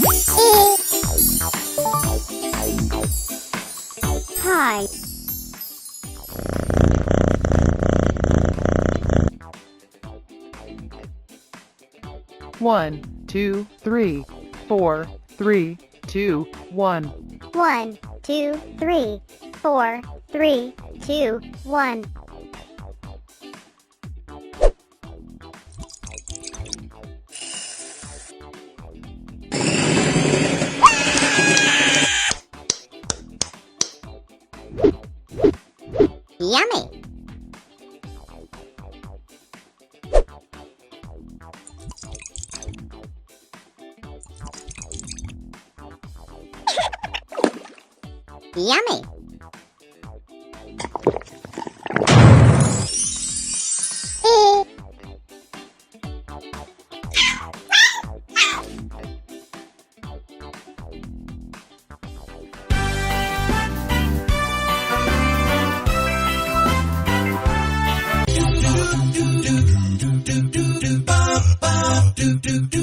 Hi. One, two, three, 4, 3, 2, 1. 1, 2, 3, 4, 3, 2, 1. Yummy! Yummy! do do do do do do do do do do do do